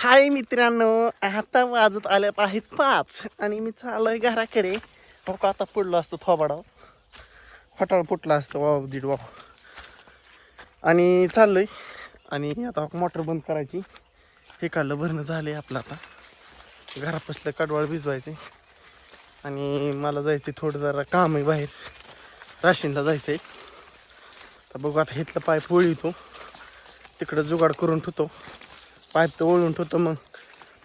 हाय मित्रांनो, आता वाजत आल्यात आहेत 5 आणि मी चाललोय घराकडे. हो का, आता पडलो असतो थोबाडा, फटाळ फुटला असतं वाव दीड वाव. आणि चाललोय आणि आता मोटर बंद करायची. हे काढलं भरणं झालंय आपलं. आता घरापासलं कडवाळ भिजवायचे आणि मला जायचं थोडं जरा काम आहे बाहेर, राशीनला जायचं आहे. तर बघू आता इथलं पाईप वळीतो, तिकडं जुगाड करून ठेवतो, पाईप तर वळून ठेवतो. मग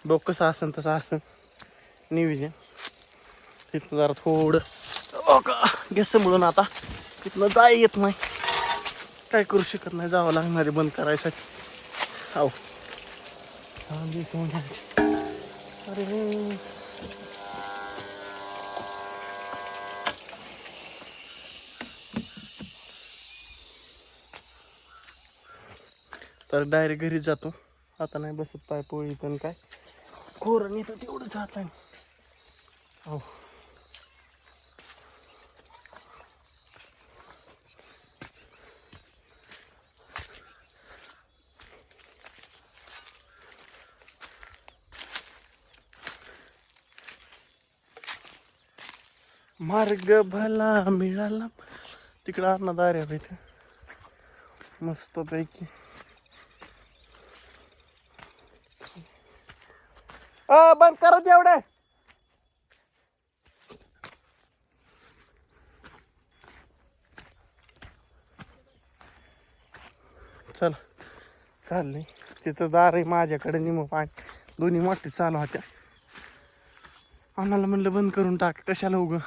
बघ कसं असन तसं असन नियोजन. तिथनं जरा थोडं ओ का गॅस म्हणून आता तिथनं जाय येत नाही, काय करू शकत नाही, जावं लागणारे बंद करायसाठी. हो अरे तर डायरेक्ट घरी जातो. आता नाही बसत पाय पोळी पण काय खोरं नाही तर तेवढं जात आहे. हो मार्ग भला मिळाला. तिकडं आणा दार्या पाहिजे मस्त पैकी. बंद करत एवढे. चल चाललंय तिथं दार आहे माझ्याकडे, निम पाणी दोन्ही मोठे चालू होत्या. आम्हाला म्हणलं बंद करून टाक, कशाला उगं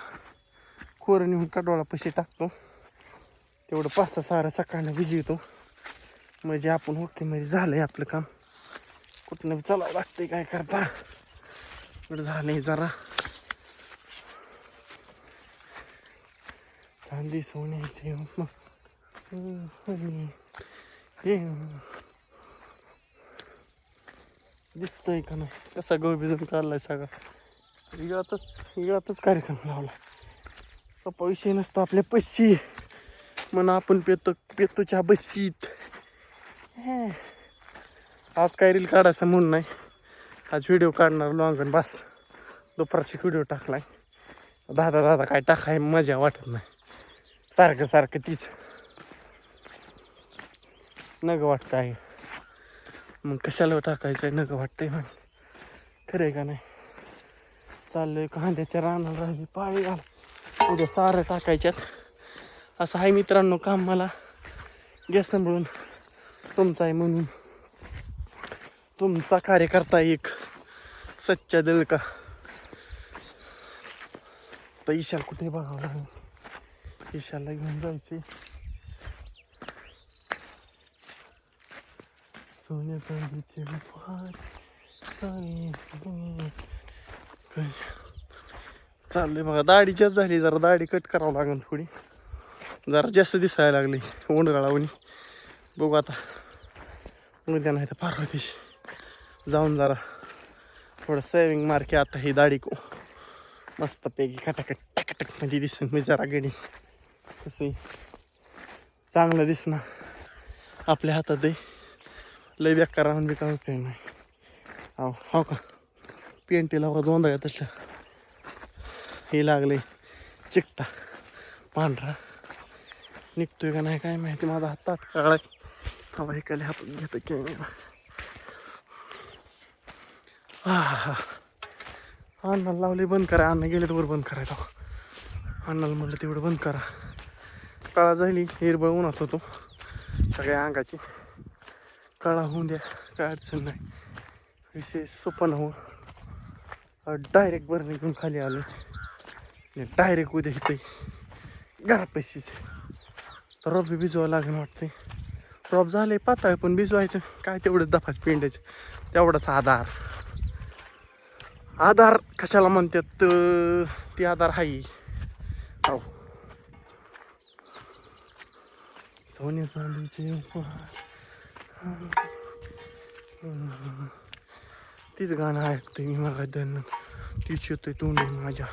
खोरं नेऊन कडवाळा पैसे टाकतो. तेवढं 5-6 सारं सकाळनं भिजवतो म्हणजे आपण ओके मध्ये झालंय आपलं काम. कुठनं बी चालावं लागतंय, काय करता. इकडं झालंय जरा चांदी सोन्याची हे दिसतंय का नाही, कसा गहू भिजून काढलाय सगळा. इगळातच कार्यक्रम लावला. सोपा विषय नसतो. आपल्या पैशी म्हणून आपण पेतोच्या बशीत. आज काय रील काढायचं म्हणून नाही, आज व्हिडिओ काढणार लॉंगन बस. दुपारची व्हिडिओ टाकलाय, दादा काय टाकाय मजा वाटत नाही. सारखं सारखं तीच नग वाटतं आहे. मग कशाला टाकायचं आहे, नग वाटतंय मग. खरं आहे का नाही. चाललोय कांद्याच्या रानाला, राहिली पाळी घाल, उद्या सारं टाकायच्यात. असं आहे मित्रांनो काम. मला गॅस सांभाळून तुमचा आहे म्हणून, तुमचा कार्यकर्ता एक सच्चा दिल का. तर ईशाला कुठे बघावं लागेल, ईशाला घेऊन जायचे. सोन्या चांदीचे चाललंय बघा. दाढी जास्त झाली, जरा दाढी कट करावं लागेल थोडी, जरा जास्त दिसायला लागली उंडगाळावणी. बघू आता उद्या नाही तर परवा दिवशी जाऊन जरा थोडं सेविंग मार्के. आता ही दाढी को मस्तपैकी खटाखट मध्ये दिसेल मी जरा गडी. कसं चांगलं दिसणार आपल्या हातात आहे. लय बेकार राहून बी काय उपयोग नाही. हो का पेंटीला हो दोंदळ्या तसल्या हे लागले चिकटा पांढरा निघतोय का नाही काय माहिती. माझा हातात काळाय हवा एकाले हातात घेतं कॅमेरा. अन्नाला लावले बंद करा, अन्न गेले तर बंद करायचं. अन्नाला म्हटलं तेवढं बंद करा. काळा झाली हिरबळ उन्हात होतो सगळ्या अंगाची. काळा होऊन द्या, काय अडचण नाही. विषय सोपा न हो. डायरेक्ट बरं घेऊन खाली आलो, डायरेक्ट उद्या इथे घरापाशीच. तर रॉब बी भिजवावं लागेल वाटते. रॉब झाले पाताळ पण भिजवायचं काय, तेवढंच दफाच पेंडायचं, तेवढाच आधार कशाला म्हणतात ती आधार हाई. हो सोन्या चांदीचे तीच गाणं ऐकतोय मी मग धन. तीच येतोय तोंडी माझ्या,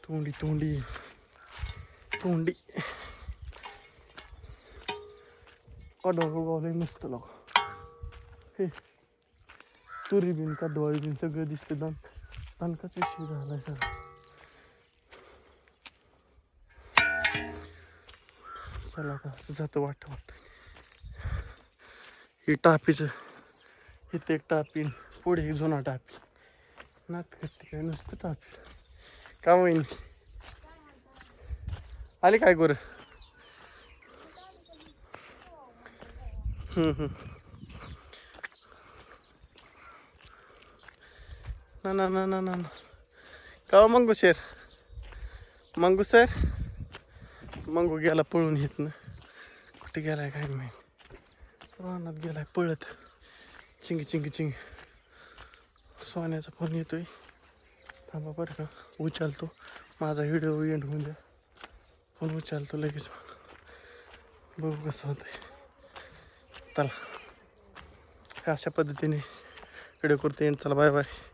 तोंडी तोंडी तोंडी. कडवा उगवलंय मस्त लोक. हे तुरी बिन कादवाळी बिन सगळं दिसते. दणकाच विषय झालाय सर. चला आता असं जातं वाट. ही टापीचं इथे एक टापी, पुढे एक जुना टापी. नात करते काय नुसतं टापी. का होईन आली काय गोर. ना का मंगू शेर. मंगू सर मंगू गेला पळून येत ना. कुठे गेलाय काय माहिती. रानात गेलाय पळत. चिंग सोन्याचा फोन येतोय. थांबा बरं का उचलतो. माझा व्हिडिओ एंड होऊन द्या. फोन उचलतो लगेच. बघू कसं होतंय. चला अशा पद्धतीने व्हिडिओ करतो एंड. चला बाय बाय.